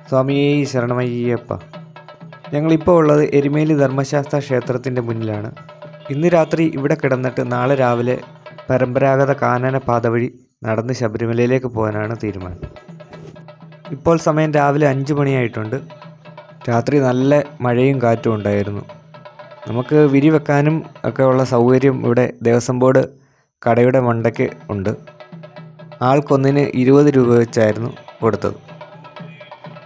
സ്വാമിയേ ശരണമയ്യപ്പ. ഞങ്ങളിപ്പോൾ ഉള്ളത് എരുമേലി ധർമ്മശാസ്ത്ര ക്ഷേത്രത്തിൻ്റെ മുന്നിലാണ്. ഇന്ന് രാത്രി ഇവിടെ കിടന്നിട്ട് നാളെ രാവിലെ പരമ്പരാഗത കാനന പാത വഴി നടന്ന് ശബരിമലയിലേക്ക് പോകാനാണ് തീരുമാനം. ഇപ്പോൾ സമയം രാവിലെ 5 മണിയായിട്ടുണ്ട്. രാത്രി നല്ല മഴയും കാറ്റും ഉണ്ടായിരുന്നു. നമുക്ക് വിരി വെക്കാനും ഒക്കെ ഉള്ള സൗകര്യം ഇവിടെ ദേവസ്വം ബോർഡ് കടയുടെ മണ്ടയ്ക്ക് ഉണ്ട്. ആൾക്കൊന്നിന് 20 രൂപ വെച്ചായിരുന്നു കൊടുത്തത്.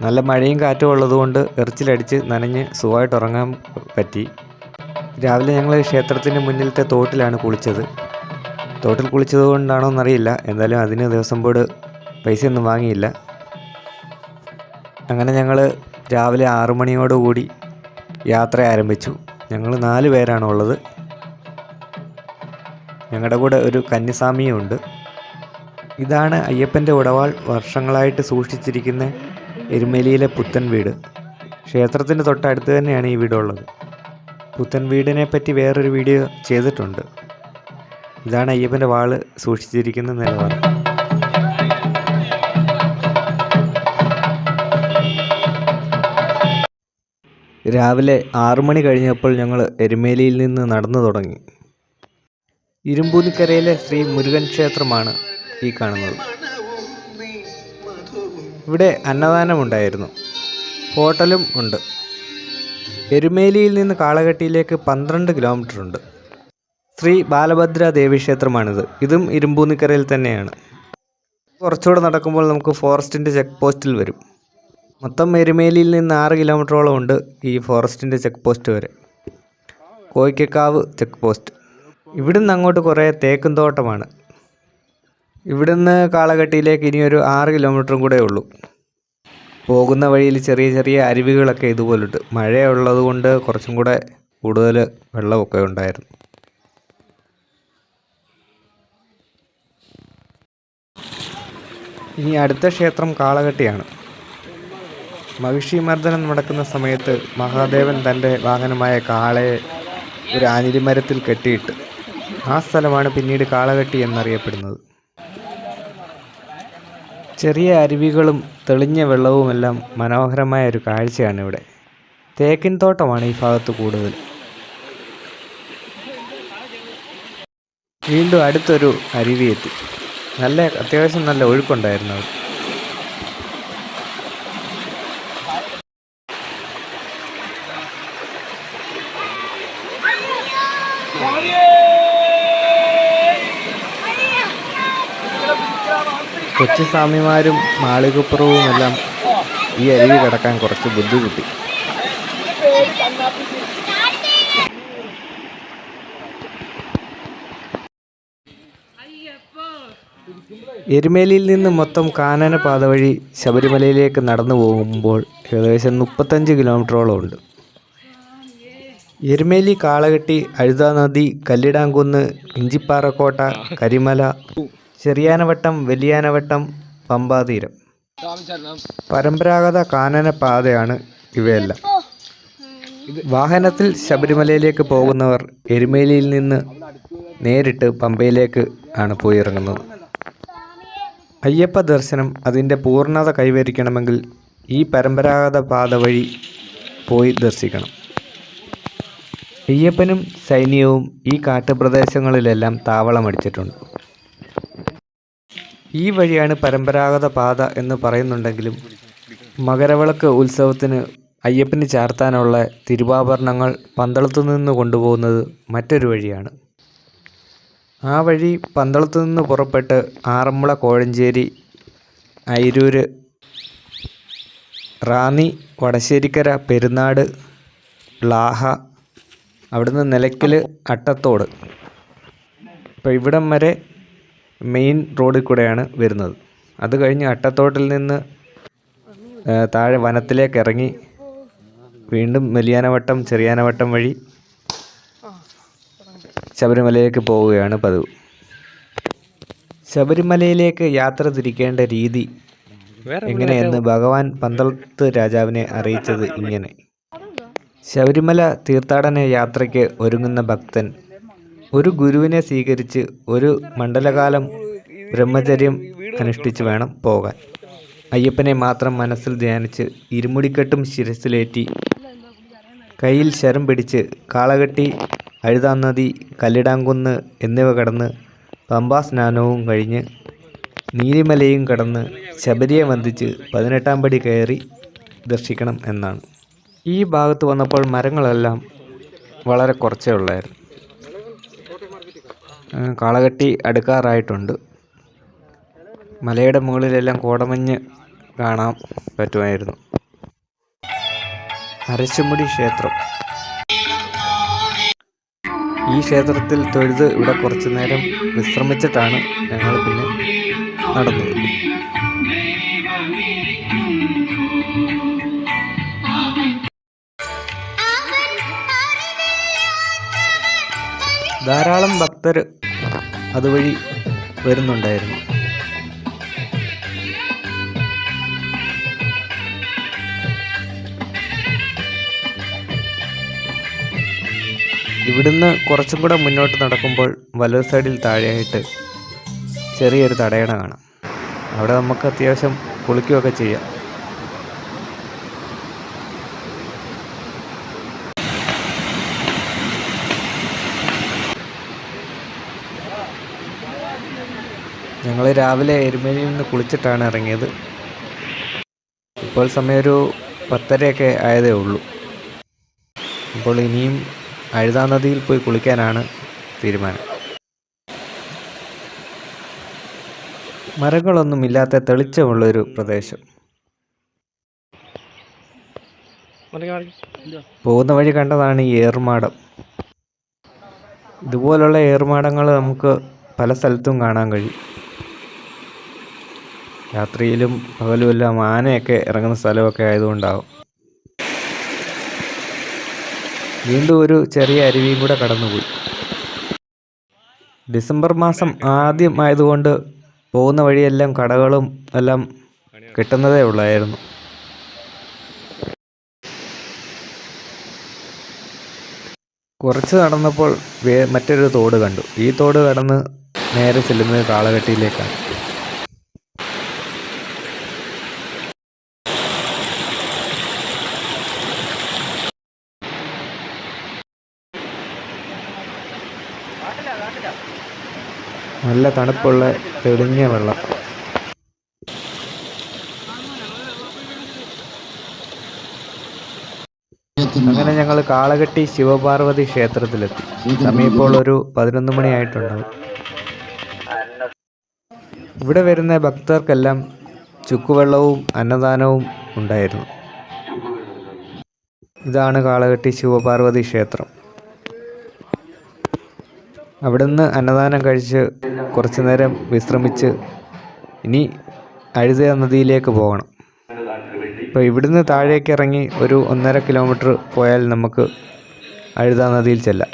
നല്ല മഴയും കാറ്റും ഉള്ളതുകൊണ്ട് എറിച്ചിലടിച്ച് നനഞ്ഞ് സുഖമായിട്ട് ഉറങ്ങാൻ പറ്റി. രാവിലെ ഞങ്ങൾ ക്ഷേത്രത്തിൻ്റെ മുന്നിലത്തെ തോട്ടിലാണ് കുളിച്ചത്. തോട്ടിൽ കുളിച്ചത് കൊണ്ടാണോ എന്നറിയില്ല, എന്തായാലും അതിന് ദേവസ്വം ബോർഡ് പൈസയൊന്നും വാങ്ങിയില്ല. അങ്ങനെ ഞങ്ങൾ രാവിലെ 6 മണിയോടുകൂടി യാത്ര ആരംഭിച്ചു. ഞങ്ങൾ 4 പേരാണ് ഉള്ളത്. ഞങ്ങളുടെ കൂടെ ഒരു കന്യസ്വാമിയും ഉണ്ട്. ഇതാണ് അയ്യപ്പൻ്റെ ഉടവാൾ വർഷങ്ങളായിട്ട് സൂക്ഷിച്ചിരിക്കുന്ന എരുമേലിയിലെ പുത്തൻ വീട്. ക്ഷേത്രത്തിൻ്റെ തൊട്ടടുത്ത് തന്നെയാണ് ഈ വീടുള്ളത്. പുത്തൻ വീടിനെ പറ്റി വേറൊരു വീഡിയോ ചെയ്തിട്ടുണ്ട്. ഇതാണ് അയ്യപ്പൻ്റെ വാള് സൂക്ഷിച്ചിരിക്കുന്ന നിലവാരം. രാവിലെ 6 മണി കഴിഞ്ഞപ്പോൾ ഞങ്ങൾ എരുമേലിയിൽ നിന്ന് നടന്നു തുടങ്ങി. ഇരുമ്പൂനിക്കരയിലെ ശ്രീ മുരുകൻ ക്ഷേത്രമാണ് ഈ കാണുന്നത്. ഇവിടെ അന്നദാനമുണ്ടായിരുന്നു, ഹോട്ടലും ഉണ്ട്. എരുമേലിയിൽ നിന്ന് കാളകെട്ടിയിലേക്ക് 12 കിലോമീറ്റർ ഉണ്ട്. ശ്രീ ബാലഭദ്ര ദേവീക്ഷേത്രമാണിത്. ഇതും ഇരുമ്പൂനിക്കരയിൽ തന്നെയാണ്. കുറച്ചുകൂടെ നടക്കുമ്പോൾ നമുക്ക് ഫോറസ്റ്റിൻ്റെ ചെക്ക് പോസ്റ്റിൽ വരും. മൊത്തം എരുമേലിയിൽ നിന്ന് 6 കിലോമീറ്ററോളം ഉണ്ട് ഈ ഫോറസ്റ്റിൻ്റെ ചെക്ക് പോസ്റ്റ് വരെ. Koikkakavu check post. ഇവിടുന്ന് അങ്ങോട്ട് കുറേ തേക്കും തോട്ടമാണ്. ഇവിടുന്ന് കാളകെട്ടിയിലേക്ക് ഇനിയൊരു 6 കിലോമീറ്ററും കൂടെ ഉള്ളൂ. പോകുന്ന വഴിയിൽ ചെറിയ ചെറിയ അരുവികളൊക്കെ ഇതുപോലുണ്ട്. മഴയുള്ളത് കൊണ്ട് കുറച്ചും കൂടെ കൂടുതൽ വെള്ളമൊക്കെ ഉണ്ടായിരുന്നു. ഇനി അടുത്ത ക്ഷേത്രം കാളകെട്ടിയാണ്. മഹിഷീമർദ്ദനം നടക്കുന്ന സമയത്ത് മഹാദേവൻ തൻ്റെ വാഹനമായ കാളയെ ഒരു ആഞ്ഞിലിമരത്തിൽ കെട്ടിയിട്ട് ആ സ്ഥലമാണ് പിന്നീട് കാളകെട്ടി എന്നറിയപ്പെടുന്നത്. ചെറിയ അരുവികളും തെളിഞ്ഞ വെള്ളവുമെല്ലാം മനോഹരമായ ഒരു കാഴ്ചയാണ് ഇവിടെ. തേക്കിൻ തോട്ടമാണ് ഈ ഭാഗത്ത് കൂടുതൽ. വീണ്ടും അടുത്തൊരു അരുവി എത്തി. അത്യാവശ്യം നല്ല ഒഴുക്കുണ്ടായിരുന്നു അവിടെ. കൊച്ചു സ്വാമിമാരും മാളികപ്പുറവുമെല്ലാം ഈ അരുവി കടക്കാൻ കുറച്ച് ബുദ്ധിമുട്ടി. എരുമേലിയിൽ നിന്ന് മൊത്തം കാനന പാത വഴി ശബരിമലയിലേക്ക് നടന്നു പോകുമ്പോൾ ഏകദേശം 35 കിലോമീറ്ററോളം ഉണ്ട്. എരുമേലി, കാളകെട്ടി, അഴുതാനദി, കല്ലിടാംകുന്ന്, ഇഞ്ചിപ്പാറക്കോട്ട, കരിമല, ചെറിയാനവട്ടം, വലിയാനവട്ടം, പമ്പാതീരം. പരമ്പരാഗത കാനന പാതയാണ് ഇവയെല്ലാം. വാഹനത്തിൽ ശബരിമലയിലേക്ക് പോകുന്നവർ എരുമേലിയിൽ നിന്ന് നേരിട്ട് പമ്പയിലേക്ക് ആണ് പോയി ഇറങ്ങുന്നത്. അയ്യപ്പ ദർശനം അതിൻ്റെ പൂർണ്ണത കൈവരിക്കണമെങ്കിൽ ഈ പരമ്പരാഗത പാത വഴി പോയി ദർശിക്കണം. അയ്യപ്പനും സൈന്യവും ഈ കാട്ടുപ്രദേശങ്ങളിലെല്ലാം താവളമടിച്ചിട്ടുണ്ട്. ഈ വഴിയാണ് പരമ്പരാഗത പാത എന്ന് പറയുന്നുണ്ടെങ്കിലും മകരവിളക്ക് ഉത്സവത്തിന് അയ്യപ്പന് ചാർത്താനുള്ള തിരുവാഭരണങ്ങൾ പന്തളത്തു നിന്ന് കൊണ്ടുപോകുന്നത് മറ്റൊരു വഴിയാണ്. ആ വഴി പന്തളത്തു നിന്ന് പുറപ്പെട്ട് ആറന്മുള, കോഴഞ്ചേരി, അയിരൂർ, റാന്നി, വടശ്ശേരിക്കര, പെരുന്നാട്, ളാഹ, അവിടുന്ന് നിലയ്ക്കൽ, അട്ടത്തോട്, ഇപ്പോൾ ഇവിടം വരെ മെയിൻ റോഡിൽ കൂടെയാണ് വരുന്നത്. അത് കഴിഞ്ഞ് അട്ടത്തോട്ടിൽ നിന്ന് താഴെ വനത്തിലേക്ക് ഇറങ്ങി വീണ്ടും വലിയാനവട്ടം, ചെറിയാനവട്ടം വഴി ശബരിമലയിലേക്ക് പോവുകയാണ് പതിവ്. ശബരിമലയിലേക്ക് യാത്ര തിരിക്കേണ്ട രീതി എങ്ങനെയെന്ന് ഭഗവാൻ പന്തളത്ത് രാജാവിനെ അറിയിച്ചത് ഇങ്ങനെ: ശബരിമല തീർത്ഥാടന യാത്രയ്ക്ക് ഒരുങ്ങുന്ന ഭക്തൻ ഒരു ഗുരുവിനെ സ്വീകരിച്ച് ഒരു മണ്ഡലകാലം ബ്രഹ്മചര്യം അനുഷ്ഠിച്ച് വേണം പോകാൻ. അയ്യപ്പനെ മാത്രം മനസ്സിൽ ധ്യാനിച്ച് ഇരുമുടിക്കെട്ടും ശിരസിലേറ്റി കയ്യിൽ ശരം പിടിച്ച് കാളകെട്ടി, അഴുതാനദി, കല്ലിടാംകുന്ന് എന്നിവ കടന്ന് പമ്പാ സ്നാനവും കഴിഞ്ഞ് നീലിമലയും കടന്ന് ശബരിയെ വന്ദിച്ച് 18-ാം പടി കയറി ദർശിക്കണം എന്നാണ്. ഈ ഭാഗത്ത് വന്നപ്പോൾ മരങ്ങളെല്ലാം വളരെ കുറച്ചേ ഉള്ളായിരുന്നു. കാളകെട്ടി അടുക്കാറായിട്ടുണ്ട്. മലയുടെ മുകളിലെല്ലാം കോടമഞ്ഞ് കാണാൻ പറ്റുമായിരുന്നു. അരശുമുടി ക്ഷേത്രം. ഈ ക്ഷേത്രത്തിൽ തൊഴുത് ഇവിടെ കുറച്ചു നേരം വിശ്രമിച്ചിട്ടാണ് ഞങ്ങൾ പിന്നെ നടന്നത്. ധാരാളം ഭക്തർ അതുവഴി വരുന്നുണ്ടായിരുന്നു. ഇവിടുന്ന് കുറച്ചും കൂടെ മുന്നോട്ട് നടക്കുമ്പോൾ വലത് സൈഡിൽ താഴെയായിട്ട് ചെറിയൊരു തടയണ കാണാം. അവിടെ നമുക്ക് അത്യാവശ്യം കുളിക്കുകയൊക്കെ ചെയ്യാം. ഞങ്ങൾ രാവിലെ എരുമേലിയിൽ നിന്ന് കുളിച്ചിട്ടാണ് ഇറങ്ങിയത്. ഇപ്പോൾ സമയം ഒരു 10:30 ആയതേ ഉള്ളൂ. അപ്പോൾ ഇനിയും അഴുതാനദിയിൽ പോയി കുളിക്കാനാണ് തീരുമാനം. മരങ്ങളൊന്നുമില്ലാത്ത തെളിച്ചമുള്ളൊരു പ്രദേശം. പോകുന്ന വഴി കണ്ടതാണ് ഈ ഏറുമാടം. ഇതുപോലുള്ള ഏറുമാടങ്ങൾ നമുക്ക് പല സ്ഥലത്തും കാണാൻ കഴിയും. രാത്രിയിലും പകലുമെല്ലാം ആനയൊക്കെ ഇറങ്ങുന്ന സ്ഥലമൊക്കെ ആയതുകൊണ്ടാവും. വീണ്ടും ഒരു ചെറിയ അരുവിയും കൂടെ കടന്നുപോയി. ഡിസംബർ മാസം ആദ്യം ആയതുകൊണ്ട് പോകുന്ന വഴിയെല്ലാം കടകളും എല്ലാം കിട്ടുന്നതേ ഉള്ളായിരുന്നു. കുറച്ച് നടന്നപ്പോൾ മറ്റൊരു തോട് കണ്ടു. ഈ തോട് കടന്ന് നേരെ ചെല്ലുന്നത് കാളകെട്ടിയിലേക്കാണ്. നല്ല തണുപ്പുള്ള തെളിഞ്ഞ വെള്ളം. അങ്ങനെ ഞങ്ങൾ കാളകെട്ടി ശിവപാർവതി ക്ഷേത്രത്തിലെത്തി. സമയം ഇപ്പോൾ ഒരു 11 മണി ആയിട്ടുണ്ടാവും. ഇവിടെ വരുന്ന ഭക്തർക്കെല്ലാം ചുക്കുവെള്ളവും അന്നദാനവും ഉണ്ടായിരുന്നു. ഇതാണ് കാളകെട്ടി ശിവപാർവതി ക്ഷേത്രം. അവിടുന്ന് അന്നദാനം കഴിച്ച് കുറച്ചു നേരം വിശ്രമിച്ച് ഇനി അഴുത നദിയിലേക്ക് പോകണം. അപ്പോൾ ഇവിടുന്ന് താഴേക്ക് ഇറങ്ങി ഒരു 1.5 കിലോമീറ്റർ പോയാൽ നമുക്ക് അഴുത നദിയിൽ ചെല്ലാം.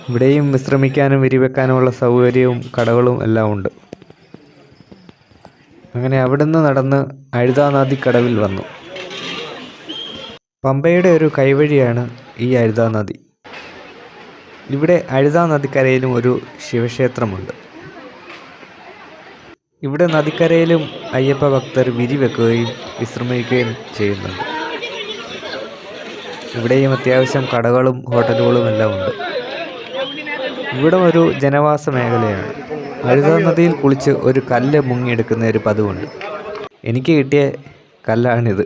ഇവിടെയും വിശ്രമിക്കാനും വിരിവെക്കാനുമുള്ള സൗകര്യവും കടകളും എല്ലാം ഉണ്ട്. അങ്ങനെ അവിടുന്ന് നടന്ന് അഴുത നദിക്കടവിൽ വന്നു. പമ്പയുടെ ഒരു കൈവഴിയാണ് ഈ അഴുത നദി. ഇവിടെ അഴുത നദിക്കരയിലും ഒരു ശിവക്ഷേത്രമുണ്ട്. ഇവിടെ നദിക്കരയിലും അയ്യപ്പ ഭക്തർ വിരിവെക്കുകയും വിശ്രമിക്കുകയും ചെയ്യുന്നുണ്ട്. ഇവിടെയും അത്യാവശ്യം കടകളും ഹോട്ടലുകളും എല്ലാം ഉണ്ട്. ഇവിടെ ഒരു ജനവാസ മേഖലയാണ്. അഴുത നദിയിൽ കുളിച്ച് ഒരു കല്ല് മുങ്ങിയെടുക്കുന്ന ഒരു പതിവുണ്ട്. എനിക്ക് കിട്ടിയ കല്ലാണിത്.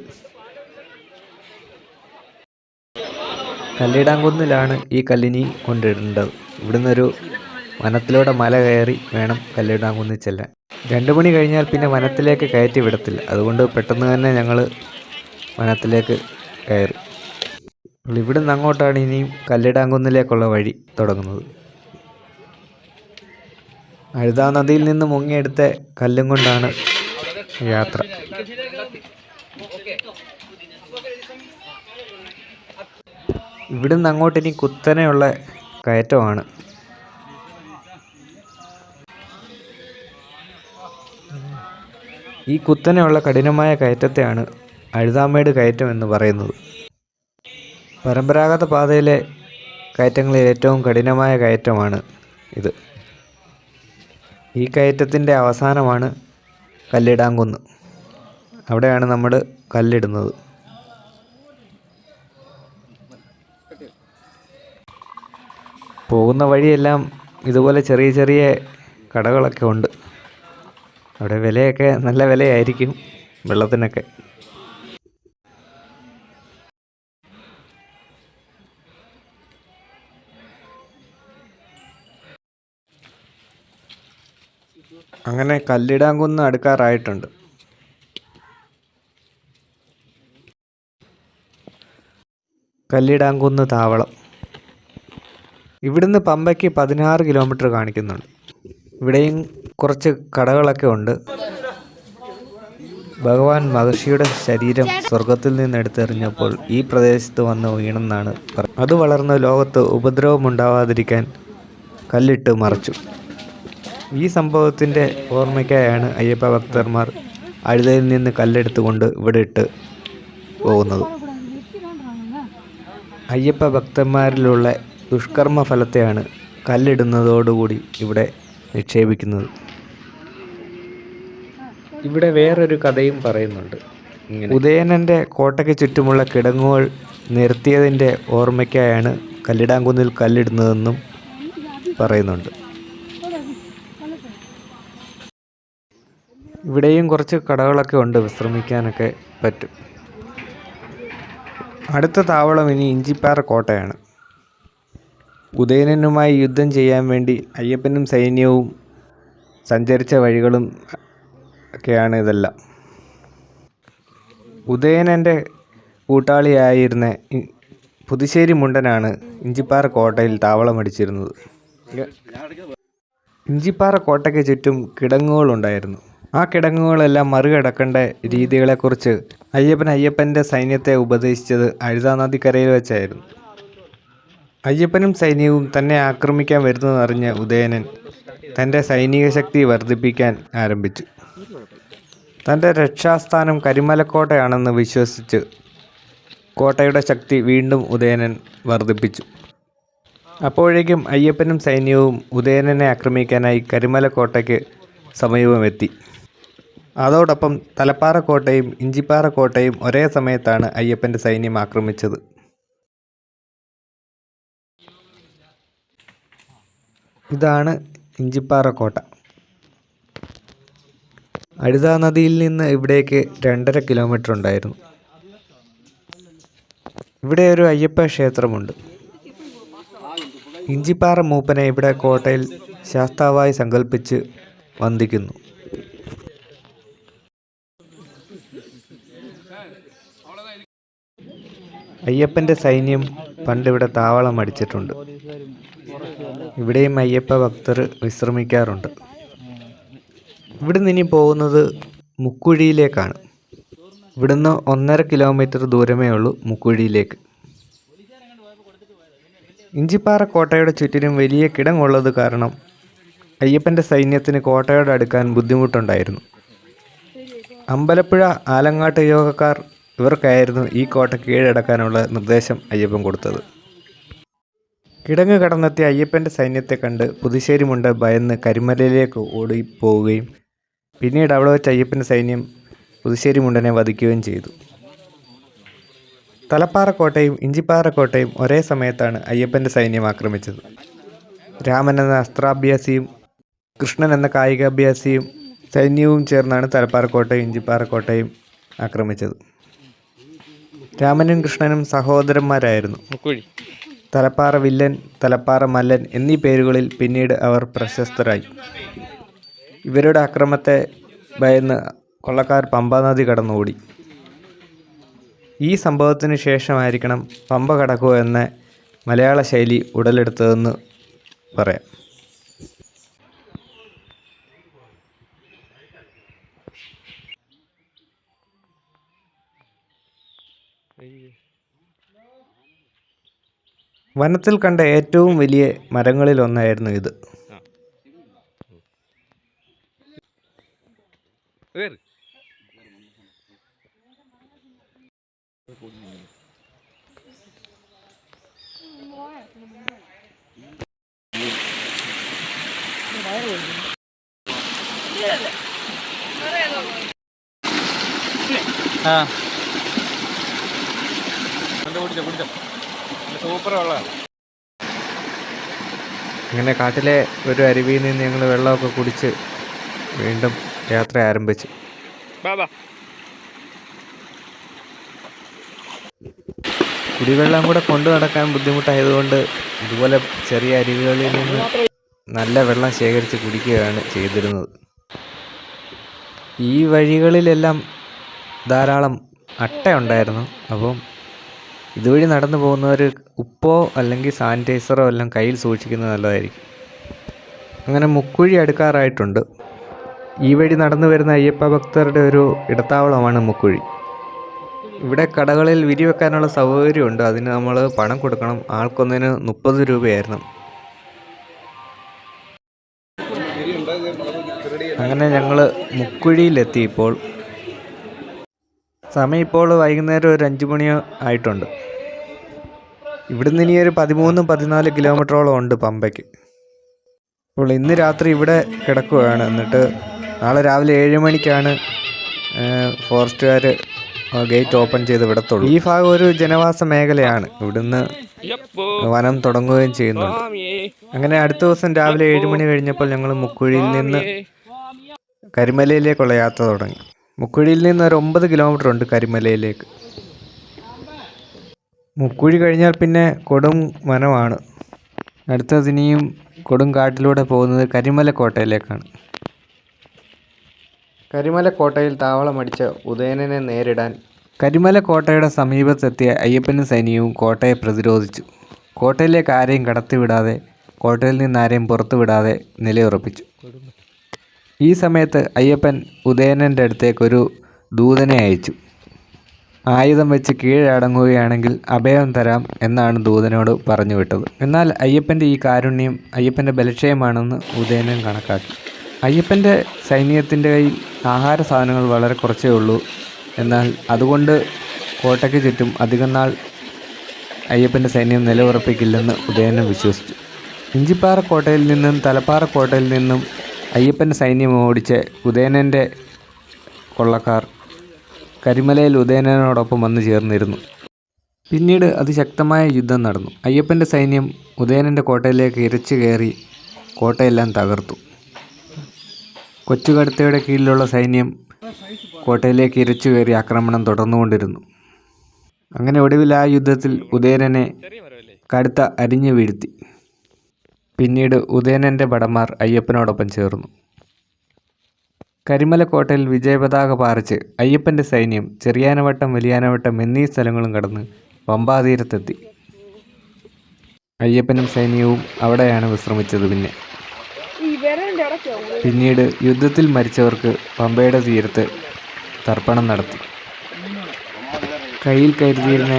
കല്ലിടാംകുന്നിലാണ് ഈ കല്ലിനി കൊണ്ടിടേണ്ടത്. ഇവിടുന്നൊരു വനത്തിലൂടെ മല കയറി വേണം കല്ലിടാംകുന്നിൽ ചെല്ലാൻ. 2 മണി കഴിഞ്ഞാൽ പിന്നെ വനത്തിലേക്ക് കയറ്റി വിടത്തില്ല. അതുകൊണ്ട് പെട്ടെന്ന് തന്നെ ഞങ്ങൾ വനത്തിലേക്ക് കയറി. ഇവിടുന്ന് അങ്ങോട്ടാണ് ഇനിയും കല്ലിടാംകുന്നിലേക്കുള്ള വഴി തുടങ്ങുന്നത്. അഴുത നദിയിൽ നിന്ന് മുങ്ങിയെടുത്ത കല്ലും കൊണ്ടാണ് യാത്ര. ഇവിടുന്ന് അങ്ങോട്ട് ഇനി കുത്തനെയുള്ള കയറ്റമാണ്. ഈ കുത്തനെയുള്ള കഠിനമായ കയറ്റത്തെയാണ് അഴുതാമേട് കയറ്റം എന്ന് പറയുന്നത്. പരമ്പരാഗത പാതയിലെ കയറ്റങ്ങളിൽ ഏറ്റവും കഠിനമായ കയറ്റമാണ് ഇത്. ഈ കയറ്റത്തിൻ്റെ അവസാനമാണ് കല്ലിടാംകുന്ന്. അവിടെയാണ് നമ്മൾ കല്ലിടുന്നത്. പോകുന്ന വഴിയെല്ലാം ഇതുപോലെ ചെറിയ ചെറിയ കടകളൊക്കെ ഉണ്ട്. അവിടെ വിലയൊക്കെ നല്ല വിലയായിരിക്കും വെള്ളത്തിനൊക്കെ. അങ്ങനെ കല്ലിടാംകുന്ന് അടുക്കാറായിട്ടുണ്ട്. കല്ലിടാംകുന്ന് താവളം. ഇവിടുന്ന് പമ്പയ്ക്ക് 16 കിലോമീറ്റർ കാണിക്കുന്നുണ്ട്. ഇവിടെയും കുറച്ച് കടകളൊക്കെ ഉണ്ട്. ഭഗവാൻ മഹർഷിയുടെ ശരീരം സ്വർഗത്തിൽ നിന്ന് എടുത്തെറിഞ്ഞപ്പോൾ ഈ പ്രദേശത്ത് വന്ന് വീണെന്നാണ് പറയുന്നത്. അത് വളർന്ന് ലോകത്ത് ഉപദ്രവമുണ്ടാവാതിരിക്കാൻ കല്ലിട്ട് മറച്ചു. ഈ സംഭവത്തിൻ്റെ ഓർമ്മയ്ക്കായാണ് അയ്യപ്പ ഭക്തന്മാർ അഴുതയിൽ നിന്ന് കല്ലെടുത്തുകൊണ്ട് ഇവിടെ ഇട്ട് പോകുന്നത്. അയ്യപ്പ ഭക്തന്മാരിലുള്ള ദുഷ്കർമ്മ ഫലത്തെയാണ് കല്ലിടുന്നതോടുകൂടി ഇവിടെ നിക്ഷേപിക്കുന്നത്. ഇവിടെ വേറൊരു കഥയും പറയുന്നുണ്ട്. ഉദയനൻ്റെ കോട്ടയ്ക്ക് ചുറ്റുമുള്ള കിടങ്ങുകൾ നിരത്തിയതിൻ്റെ ഓർമ്മയ്ക്കായാണ് കല്ലിടാംകുന്നിൽ കല്ലിടുന്നതെന്നും പറയുന്നുണ്ട്. ഇവിടെയും കുറച്ച് കടകളൊക്കെ ഉണ്ട്, വിശ്രമിക്കാനൊക്കെ പറ്റും. അടുത്ത താവളം ഇനി ഇഞ്ചിപ്പാറ കോട്ടയാണ്. ഉദയനനുമായി യുദ്ധം ചെയ്യാൻ വേണ്ടി അയ്യപ്പനും സൈന്യവും സഞ്ചരിച്ച വഴികളും ഒക്കെയാണ് ഇതെല്ലാം. ഉദയനൻ്റെ കൂട്ടാളിയായിരുന്ന പുതുശ്ശേരി മുണ്ടനാണ് ഇഞ്ചിപ്പാറ കോട്ടയിൽ താവളമടിച്ചിരുന്നത്. ഇഞ്ചിപ്പാറ കോട്ടയ്ക്ക് ചുറ്റും കിടങ്ങുകളുണ്ടായിരുന്നു. ആ കിടങ്ങുകളെല്ലാം മറികടക്കേണ്ട രീതികളെക്കുറിച്ച് അയ്യപ്പൻ്റെ സൈന്യത്തെ ഉപദേശിച്ചത് അഴുതാ നദിക്കരയിൽ വെച്ചായിരുന്നു. അയ്യപ്പനും സൈന്യവും തന്നെ ആക്രമിക്കാൻ വരുന്നതെന്നറിഞ്ഞ ഉദയനൻ തൻ്റെ സൈനിക ശക്തി വർദ്ധിപ്പിക്കാൻ ആരംഭിച്ചു. തൻ്റെ രക്ഷാസ്ഥാനം കരിമലക്കോട്ടയാണെന്ന് വിശ്വസിച്ച് കോട്ടയുടെ ശക്തി വീണ്ടും ഉദയനൻ വർദ്ധിപ്പിച്ചു. അപ്പോഴേക്കും അയ്യപ്പനും സൈന്യവും ഉദയനനെ ആക്രമിക്കാനായി കരിമലക്കോട്ടയ്ക്ക് സമീപമെത്തി. അതോടൊപ്പം തലപ്പാറ കോട്ടയും ഇഞ്ചിപ്പാറ കോട്ടയും ഒരേ സമയത്താണ് അയ്യപ്പൻ്റെ സൈന്യം ആക്രമിച്ചത്. ഇതാണ് ഇഞ്ചിപ്പാറ കോട്ട. അഴുതാ നദിയിൽ നിന്ന് ഇവിടേക്ക് 2.5 കിലോമീറ്റർ ഉണ്ടായിരുന്നു. ഇവിടെ ഒരു അയ്യപ്പ ക്ഷേത്രമുണ്ട്. ഇഞ്ചിപ്പാറ മൂപ്പനെ ഇവിടെ കോട്ടയിൽ ശാസ്താവായി സങ്കല്പിച്ച് വന്ദിക്കുന്നു. അയ്യപ്പൻ്റെ സൈന്യം പണ്ടിവിടെ താവളം അടിച്ചിട്ടുണ്ട്. ഇവിടെയും അയ്യപ്പ ഭക്തർ വിശ്രമിക്കാറുണ്ട്. ഇവിടുന്ന് ഇനി പോകുന്നത് മുക്കുഴിയിലേക്കാണ്. ഇവിടുന്ന് 1.5 കിലോമീറ്റർ ദൂരമേ ഉള്ളൂ മുക്കുഴിയിലേക്ക്. ഇഞ്ചിപ്പാറ കോട്ടയുടെ ചുറ്റിനും വലിയ കിടങ്ങുള്ളത് കാരണം അയ്യപ്പൻ്റെ സൈന്യത്തിന് കോട്ടയോട് അടുക്കാൻ ബുദ്ധിമുട്ടുണ്ടായിരുന്നു. അമ്പലപ്പുഴ ആലങ്ങാട്ട് യോഗക്കാർ ഇവർക്കായിരുന്നു ഈ കോട്ട കീഴടക്കാനുള്ള നിർദ്ദേശം അയ്യപ്പൻ കൊടുത്തത്. കിടങ്ങ് കടന്നെത്തിയ അയ്യപ്പൻ്റെ സൈന്യത്തെ കണ്ട് പുതുശ്ശേരി മുണ്ട ഭയന്ന് കരിമലയിലേക്ക് ഓടിപ്പോവുകയും പിന്നീട് അവിടെ വെച്ച് അയ്യപ്പൻ്റെ സൈന്യം പുതുശ്ശേരി മുണ്ടനെ വധിക്കുകയും ചെയ്തു. തലപ്പാറ കോട്ടയും ഇഞ്ചിപ്പാറ കോട്ടയും ഒരേ സമയത്താണ് അയ്യപ്പൻ്റെ സൈന്യം ആക്രമിച്ചത്. രാമൻ എന്ന അസ്ത്രാഭ്യാസിയും കൃഷ്ണൻ എന്ന കായികാഭ്യാസിയും സൈന്യവും ചേർന്നാണ് തലപ്പാറ കോട്ടയും ഇഞ്ചിപ്പാറ കോട്ടയും ആക്രമിച്ചത്. രാമനും കൃഷ്ണനും സഹോദരന്മാരായിരുന്നു. തലപ്പാറ വില്ലൻ, തലപ്പാറ മല്ലൻ എന്നീ പേരുകളിൽ പിന്നീട് അവർ പ്രശസ്തരായി. ഇവരുടെ അക്രമത്തെ ഭയന്ന് കൊള്ളക്കാർ പമ്പാനദി കടന്നോടി. ഈ സംഭവത്തിന് ശേഷമായിരിക്കണം പമ്പ കടക്കുക എന്ന മലയാള ശൈലി ഉടലെടുത്തതെന്ന് പറയാം. വനത്തിൽ കണ്ട ഏറ്റവും വലിയ മരങ്ങളിലൊന്നായിരുന്നു ഇത്. സൂപ്പർ വെള്ളമാണ്. അങ്ങനെ കാട്ടിലെ ഒരു അരുവിയിൽ നിന്ന് ഞങ്ങൾ വെള്ളമൊക്കെ കുടിച്ച് വീണ്ടും യാത്ര ആരംഭിച്ചു. കുടിവെള്ളം കൂടെ കൊണ്ടു നടക്കാൻ ബുദ്ധിമുട്ടായതുകൊണ്ട് ഇതുപോലെ ചെറിയ അരുവികളിൽ നിന്ന് നല്ല വെള്ളം ശേഖരിച്ച് കുടിക്കുകയാണ് ചെയ്തിരുന്നത്. ഈ വഴികളിലെല്ലാം ധാരാളം അട്ട ഉണ്ടായിരുന്നു. അപ്പം ഇതുവഴി നടന്നു പോകുന്നവർ ഉപ്പോ അല്ലെങ്കിൽ സാനിറ്റൈസറോ എല്ലാം കയ്യിൽ സൂക്ഷിക്കുന്നത് നല്ലതായിരിക്കും. അങ്ങനെ മുക്കുഴി അടുക്കാറായിട്ടുണ്ട്. ഈ വഴി നടന്നു വരുന്ന അയ്യപ്പ ഭക്തരുടെ ഒരു ഇടത്താവളമാണ് മുക്കുഴി. ഇവിടെ കടകളിൽ വിരി വെക്കാനുള്ള സൗകര്യമുണ്ട്. അതിന് നമ്മൾ പണം കൊടുക്കണം. ആൾക്കൊന്നിന് 30 രൂപയായിരുന്നു. അങ്ങനെ ഞങ്ങൾ മുക്കുഴിയിലെത്തി. സമയം ഇപ്പോൾ വൈകുന്നേരം ഒരു 5 മണി ആയിട്ടുണ്ട്. ഇവിടുന്ന് ഇനി ഒരു 13-14 കിലോമീറ്ററോളം ഉണ്ട് പമ്പയ്ക്ക്. അപ്പോൾ ഇന്ന് രാത്രി ഇവിടെ കിടക്കുകയാണ്. എന്നിട്ട് നാളെ രാവിലെ 7 മണിക്കാണ് ഫോറസ്റ്റുകാർ ഗേറ്റ് ഓപ്പൺ ചെയ്ത് വിടത്തുള്ളൂ. ഈ ഭാഗം ഒരു ജനവാസ മേഖലയാണ്. ഇവിടുന്ന് വനം തുടങ്ങുകയും ചെയ്യുന്നുണ്ട്. അങ്ങനെ അടുത്ത ദിവസം രാവിലെ 7 മണി കഴിഞ്ഞപ്പോൾ ഞങ്ങൾ മുക്കുഴിയിൽ നിന്ന് കരിമലയിലേക്കുള്ള യാത്ര തുടങ്ങി. മുക്കുഴിയിൽ നിന്ന് ഒരു 9 കിലോമീറ്റർ ഉണ്ട് കരിമലയിലേക്ക്. മുക്കുഴി കഴിഞ്ഞാൽ പിന്നെ കൊടും വനമാണ്. അടുത്തതിനിയും കൊടും കാട്ടിലൂടെ പോകുന്നത് കരിമലക്കോട്ടയിലേക്കാണ്. കരിമലക്കോട്ടയിൽ താവളമടിച്ച ഉദയനനെ നേരിടാൻ കരിമലക്കോട്ടയുടെ സമീപത്തെത്തിയ അയ്യപ്പനും സൈന്യവും കോട്ടയെ പ്രതിരോധിച്ചു. കോട്ടയിലേക്ക് ആരെയും കടത്തിവിടാതെ, കോട്ടയിൽ നിന്ന് ആരെയും പുറത്തു വിടാതെ നിലയുറപ്പിച്ചു. ഈ സമയത്ത് അയ്യപ്പൻ ഉദയനൻ്റെ അടുത്തേക്കൊരു ദൂതനെ അയച്ചു. ആയുധം വെച്ച് കീഴടങ്ങുകയാണെങ്കിൽ അഭയം തരാം എന്നാണ് ദൂതനോട് പറഞ്ഞു വിട്ടത്. എന്നാൽ അയ്യപ്പൻ്റെ ഈ കാരുണ്യം അയ്യപ്പൻ്റെ ബലക്ഷയമാണെന്ന് ഉദയനൻ കണക്കാക്കി. അയ്യപ്പൻ്റെ സൈന്യത്തിൻ്റെ കയ്യിൽ ആഹാര സാധനങ്ങൾ വളരെ കുറച്ചേ ഉള്ളൂ. എന്നാൽ അതുകൊണ്ട് കോട്ടയ്ക്ക് ചുറ്റും അധികം നാൾ അയ്യപ്പൻ്റെ സൈന്യം നിലയുറപ്പിക്കില്ലെന്ന് ഉദയനൻ വിശ്വസിച്ചു. ഇഞ്ചിപ്പാറ കോട്ടയിൽ നിന്നും തലപ്പാറ കോട്ടയിൽ നിന്നും അയ്യപ്പൻ്റെ സൈന്യം ഓടിച്ച് ഉദയനൻ്റെ കൊള്ളക്കാർ കരിമലയിൽ ഉദയനനോടൊപ്പം വന്നു ചേർന്നിരുന്നു. പിന്നീട് അതിശക്തമായ യുദ്ധം നടന്നു. അയ്യപ്പൻ്റെ സൈന്യം ഉദയനൻ്റെ കോട്ടയിലേക്ക് ഇരച്ചു കയറി കോട്ടയെല്ലാം തകർത്തു. കൊച്ചുകടുത്തയുടെ കീഴിലുള്ള സൈന്യം കോട്ടയിലേക്ക് ഇരച്ചു കയറി ആക്രമണം തുടർന്നുകൊണ്ടിരുന്നു. അങ്ങനെ ഒടുവിൽ ആ യുദ്ധത്തിൽ ഉദയനനെ കടുത്ത അരിഞ്ഞു വീഴ്ത്തി. പിന്നീട് ഉദയനൻ്റെ ഭടന്മാർ അയ്യപ്പനോടൊപ്പം ചേർന്നു. കരിമലക്കോട്ടയിൽ വിജയപതാക പാറിച്ച് അയ്യപ്പൻ്റെ സൈന്യം ചെറിയാനവട്ടം, വലിയാനവട്ടം എന്നീ സ്ഥലങ്ങളും കടന്ന് പമ്പാതീരത്തെത്തി. അയ്യപ്പനും സൈന്യവും അവിടെയാണ് വിശ്രമിച്ചത്. പിന്നീട് യുദ്ധത്തിൽ മരിച്ചവർക്ക് പമ്പയുടെ തീരത്ത് തർപ്പണം നടത്തി. കയ്യിൽ കരുതിയിരുന്ന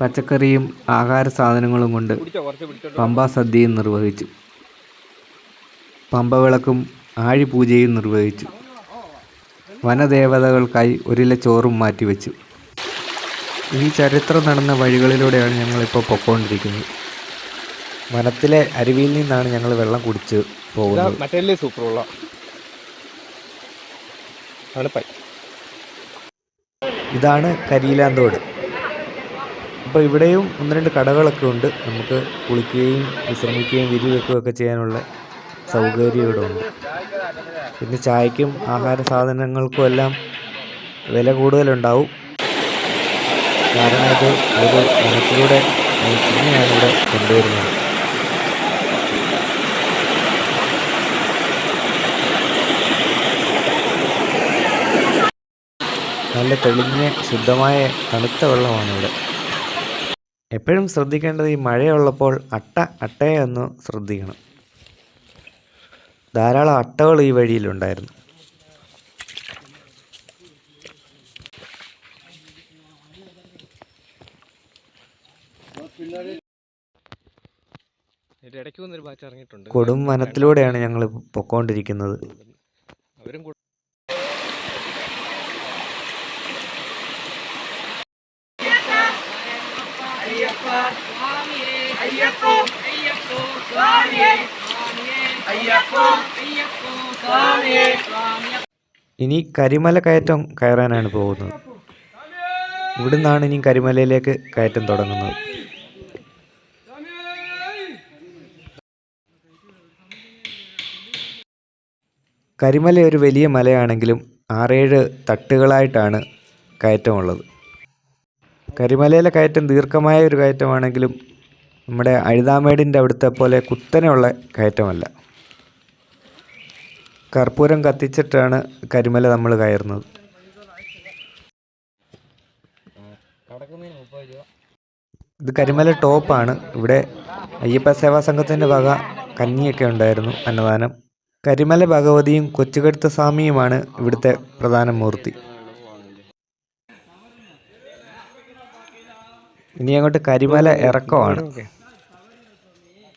പച്ചക്കറിയും ആഹാര സാധനങ്ങളും കൊണ്ട് പമ്പാ സദ്യയും നിർവഹിച്ചു. പമ്പവിളക്കും ആഴിപൂജയും നിർവഹിച്ചു. വനദേവതകൾക്കായി ഒരില ചോറും മാറ്റിവെച്ചു. ഈ ചരിത്രം നടന്ന വഴികളിലൂടെയാണ് ഞങ്ങളിപ്പോൾ പൊക്കോണ്ടിരിക്കുന്നത്. വനത്തിലെ അരുവിയിൽ നിന്നാണ് ഞങ്ങൾ വെള്ളം കുടിച്ച് പോകുന്നത്. മറ്റേ സൂപ്പറുള്ള ഇതാണ് കരിയിലാന്തോട്. അപ്പോൾ ഇവിടെയും 1-2 കടകളൊക്കെ ഉണ്ട്. നമുക്ക് കുളിക്കുകയും വിശ്രമിക്കുകയും വിരി വെക്കുകയൊക്കെ ചെയ്യാനുള്ള സൗകര്യം ഇവിടെ ഉണ്ട്. പിന്നെ ചായക്കും ആഹാര സാധനങ്ങൾക്കും എല്ലാം വില കൂടുതലുണ്ടാവും. കാരണം ഇത് ഒരു വനത്തിലൂടെ തന്നെയാണ് ഇവിടെ കൊണ്ടുവരുന്നത്. നല്ല തെളിഞ്ഞ ശുദ്ധമായ തണുത്ത വെള്ളമാണ് ഇവിടെ. എപ്പോഴും ശ്രദ്ധിക്കേണ്ടത് ഈ മഴയുള്ളപ്പോൾ അട്ടയെ ഒന്ന് ശ്രദ്ധിക്കണം. ധാരാളം അട്ടകൾ ഈ വഴിയിലുണ്ടായിരുന്നു. കൊടും വനത്തിലൂടെയാണ് ഞങ്ങൾ പൊക്കോണ്ടിരിക്കുന്നത്. ഇനി കരിമല കയറ്റം കയറാനാണ് പോകുന്നത്. ഇവിടുന്നാണ് ഇനി കരിമലയിലേക്ക് കയറ്റം തുടങ്ങുന്നത്. കരിമല ഒരു വലിയ മലയാണെങ്കിലും 6-7 തട്ടുകളായിട്ടാണ് കയറ്റമുള്ളത്. കരിമലയിലെ കയറ്റം ദീർഘമായ ഒരു കയറ്റമാണെങ്കിലും നമ്മുടെ അഴുതാമേടിൻ്റെ അവിടുത്തെ പോലെ കുത്തനെയുള്ള കയറ്റമല്ല. കർപ്പൂരം കത്തിച്ചിട്ടാണ് കരിമല നമ്മൾ കയറുന്നത്. ഇത് കരിമല ടോപ്പാണ്. ഇവിടെ അയ്യപ്പ സേവാ സംഘത്തിൻ്റെ വക കഞ്ഞിയൊക്കെ ഉണ്ടായിരുന്നു, അന്നദാനം. കരിമല ഭഗവതിയും കൊച്ചുകടുത്ത സ്വാമിയുമാണ് ഇവിടുത്തെ പ്രധാന മൂർത്തി. ഇനി അങ്ങോട്ട് കരിമല ഇറക്കമാണ്.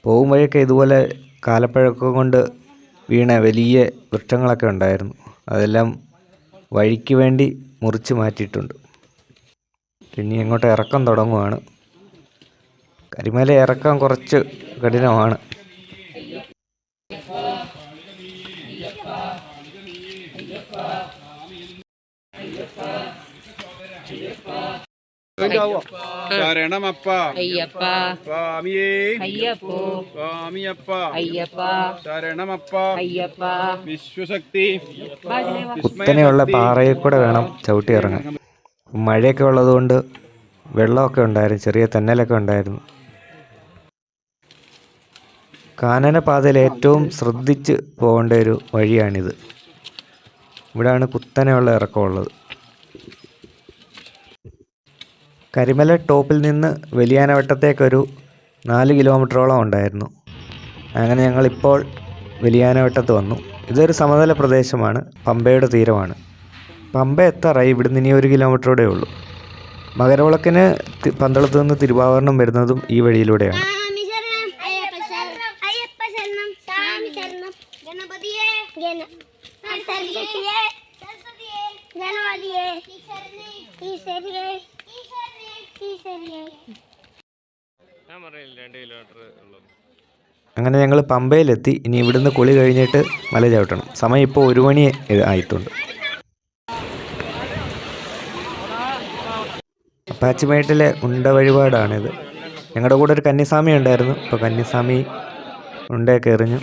പോകും വഴിയൊക്കെ ഇതുപോലെ കാലപ്പഴക്കം കൊണ്ട് വീണ വലിയ വൃക്ഷങ്ങളൊക്കെ ഉണ്ടായിരുന്നു. അതെല്ലാം വഴിക്ക് വേണ്ടി മുറിച്ച് മാറ്റിയിട്ടുണ്ട്. പിന്നെ അങ്ങോട്ട് ഇറക്കം തുടങ്ങുവാണ്. കരിമല ഇറക്കം കുറച്ച് കഠിനമാണ്. ശരണമപ്പ അയ്യപ്പ സ്വാമിയേ അയ്യപ്പോ സ്വാമിയപ്പ അയ്യപ്പ ശരണമപ്പ അയ്യപ്പ വിശ്വശക്തി കുത്തനെയുള്ള പാറയിൽ കൂടെ വേണം ചവിട്ടി ഇറങ്ങാൻ. മഴയൊക്കെ ഉള്ളതുകൊണ്ട് വെള്ളമൊക്കെ ഉണ്ടായിരുന്നു, ചെറിയ തെന്നലൊക്കെ ഉണ്ടായിരുന്നു. കാനനപാതയിൽ ഏറ്റവും ശ്രദ്ധിച്ച് പോകേണ്ട ഒരു വഴിയാണിത്. ഇവിടെയാണ് കുത്തനെയുള്ള ഇറക്കമുള്ളത്. കരിമല ടോപ്പിൽ നിന്ന് വലിയാനവട്ടത്തേക്കൊരു 4 കിലോമീറ്ററോളം ഉണ്ടായിരുന്നു. അങ്ങനെ ഞങ്ങളിപ്പോൾ വലിയാനവട്ടത്ത് വന്നു. ഇതൊരു സമതല പ്രദേശമാണ്, പമ്പയുടെ തീരമാണ്. പമ്പ എത്താറായി. ഇവിടുന്ന് ഇനി 1 കിലോമീറ്ററോടെ ഉള്ളൂ. മകരവിളക്കിന് പന്തളത്ത് നിന്ന് തിരുവാഭരണം വരുന്നതും ഈ വഴിയിലൂടെയാണ്. അങ്ങനെ ഞങ്ങൾ പമ്പയിലെത്തി. ഇനി ഇവിടുന്ന് കുളി കഴിഞ്ഞിട്ട് മല ചവിട്ടണം. സമയം ഇപ്പോൾ 1 മണി ആയിട്ടുണ്ട്. പാച്ചിമേട്ടിലെ ഉണ്ട വഴിപാടാണിത്. ഞങ്ങളുടെ കൂടെ ഒരു കന്നിസ്വാമി ഉണ്ടായിരുന്നു. ഇപ്പോൾ കന്നിസ്വാമി ഉണ്ടയൊക്കെ എറിഞ്ഞു.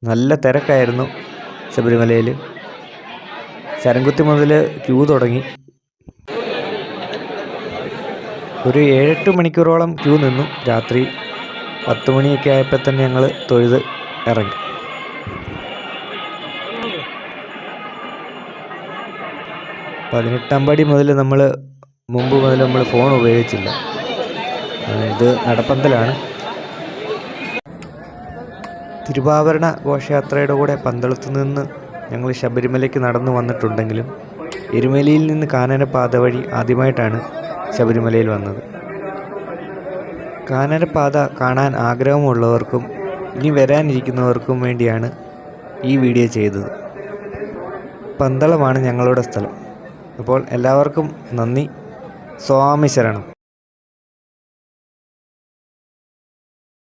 നല്ല തിരക്കായിരുന്നു ശബരിമലയിൽ. ശരംകുത്തി മുതൽ ക്യൂ തുടങ്ങി. ഒരു 7-8 മണിക്കൂറോളം ക്യൂ നിന്നു. രാത്രി 10 മണിയൊക്കെ ആയപ്പോൾ തന്നെ ഞങ്ങൾ തൊഴുത് ഇറങ്ങി. പതിനെട്ടാം പടി മുതൽ മുമ്പ് മുതൽ നമ്മൾ ഫോൺ ഉപയോഗിച്ചില്ല. ഇത് നടപ്പന്തലാണ്. തിരുവാഭരണ ഘോഷയാത്രയുടെ കൂടെ പന്തളത്ത് നിന്ന് ഞങ്ങൾ ശബരിമലയ്ക്ക് നടന്നു വന്നിട്ടുണ്ടെങ്കിലും എരുമേലിയിൽ നിന്ന് കാനനപാത വഴി ആദ്യമായിട്ടാണ് ശബരിമലയിൽ വന്നത്. കാനനപാത കാണാൻ ആഗ്രഹമുള്ളവർക്കും ഇനി വരാനിരിക്കുന്നവർക്കും വേണ്ടിയാണ് ഈ വീഡിയോ ചെയ്തത്. പന്തളമാണ് ഞങ്ങളുടെ സ്ഥലം. അപ്പോൾ എല്ലാവർക്കും നന്ദി. സ്വാമി ശരണം.